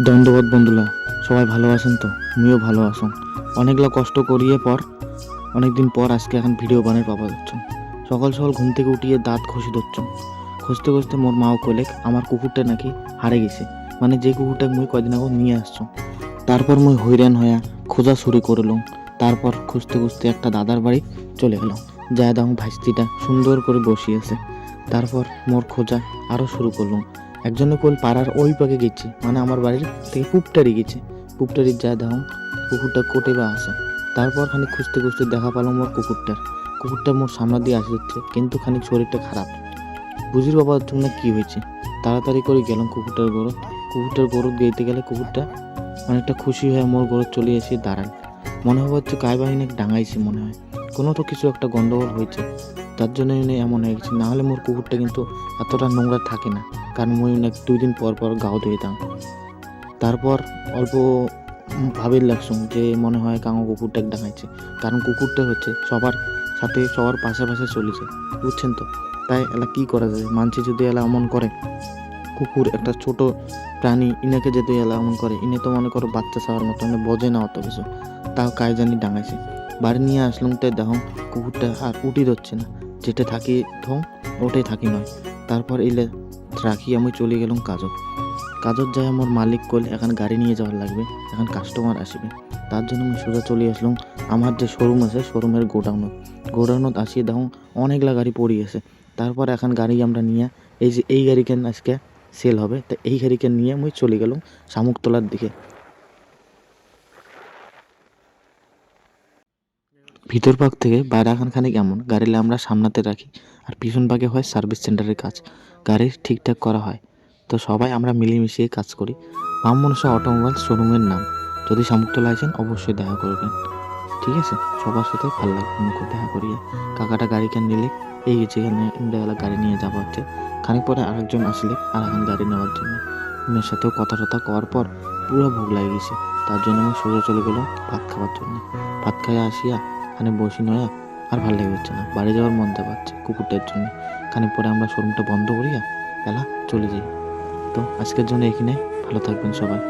ধন্যবাদ বন্ধুরা, সবাই ভালো আছেন তো? আমিও ভালো আছেন। অনেকগুলা কষ্ট করিয়ে পর অনেকদিন পর আজকে এখন ভিডিও বানাই পাবা যাচ্ছ। সকাল সকাল ঘুম থেকে উঠিয়ে দাঁত ঘষি ধরছ। খুঁজতে খুঁজতে মোর মাও কইলে আমার কুকুরটা নাকি হারে গেছে, মানে যে কুকুরটা মুই কয়দিন আগে নিয়ে আসছো। তারপর মুই হইরান হইয়া খোঁজা শুরু করলাম। তারপর খুঁজতে খুঁজতে একটা দাদার বাড়ি চলে গেলাম, যা দাম ভাইস্তিটা সুন্দর করে বসিয়েছে। তারপর মোর খোঁজা আরও শুরু করলাম। একজনে কোল পাড়ার ওই পাকে গেছি, মানে আমার বাড়ির থেকে পুপটারি গেছে। পুপটারির যা দাম কুকুরটা কোটে বা আছে। তারপর খানিক খুঁজতে খুঁজতে দেখা পেলাম মোর কুকুরটা মোর সামনে দিয়ে আসে যাচ্ছে, কিন্তু খানিক শরীরটা খারাপ। বুঝির বাবা তুমি না কী হয়েছে। তাড়াতাড়ি করে গেলাম কুকুরটার গরদ গেইতে গেলে কুকুরটা অনেকটা খুশি হয়ে মোর গরদ চলে এসে দাঁড়াল। মনে হচ্ছে গায়ে বাহিনী ডাঙাইছে, মনে হয় কোনো তো কিছু একটা গন্ডগোল হয়েছে, তার জন্য এমন হয়ে গেছে। নাহলে মোর কুকুরটা কিন্তু এতটা নোংরা থাকে না, কারণ মুই 2 দিন পর পর গাও ধুইতাম। তারপর অল্প ভাবির লাগছুম যে মনে হয় কাঙো কুকুরটা ডাঙাইছে, কারণ কুকুরটা হচ্ছে সবার সাথে সবার পাশে পাশে চলেছে, বুঝছেন তো। তাই এলা কি করা যায়, মানছি যদি এলা এমন করে, কুকুর একটা ছোট প্রাণী, ইনাকে যদি এলা এমন করে, ইনে তো মনে করো বাচ্চা ছাওয়ার মতো, বোঝে না অত কিছু, তাও কায় জানি ডাঙাইছে। বাড়ি নিয়ে আসলাম, তাই দেখো কুকুরটা আর উঠি ধরছে না, যেটা থাকি ধং ওটাই থাকি নয়। তারপর এলে রাখি আমি চলে গেলাম কাজত যাই আমার মালিক কল এখন গাড়ি নিয়ে যাওয়ার লাগবে, এখন কাস্টমার আসবে। তার জন্য আমি সোজা চলে আসলাম আমার যে শোরুম আছে, শোরুমের গোডাউনত আসিয়ে দেখো অনেকগুলা গাড়ি পড়ে আছে। তারপর এখন গাড়ি আমরা নিয়ে এই গাড়িকে আজকে সেল হবে, তো এই গাড়িকে নিয়ে আমি চলে গেলাম শামুকতলার দিকে। ভিতর পাক থেকে বাইরে খানিক এমন গাড়িলে আমরা সামনাতে রাখি, আর পিছন পাকে হয় সার্ভিস সেন্টারের কাজ, গাড়ি ঠিকঠাক করা হয়। তো সবাই আমরা মিলেমিশিয়ে কাজ করি। রাম মনসা অটোমোবাইল শোরুমের নাম। যদি শামুকতলা আছেন অবশ্যই দেখা করবেন, ঠিক আছে? সবার সাথে ভালো লাগবে মুখ দেখা করিয়া। কাকাটা গাড়ি কেন নিলে এই যেখানে ইন্ডিয়াওয়ালা গাড়ি নিয়ে যাওয়া হচ্ছে, খানিক পরে আরেকজন আসলে আর এখন গাড়ি নেওয়ার জন্য। মেয়ের সাথেও কথা টথা কওয়ার পর পুরো ভোগ লাগে গেছে, তার জন্য আমি সোজা চলে গেলাম ভাত খাওয়ার জন্য। ভাত খাইয়া আসিয়া খানিক বসি নয়া আর ভালো লেগে হচ্ছে না, বাড়ি যাওয়ার মন পাচ্ছে কুকুরটার জন্য। খানিক পরে আমরা শোরুমটা বন্ধ করিয়া এলা চলে যাই। তো আজকের জন্য এখানে, ভালো থাকবেন সবাই।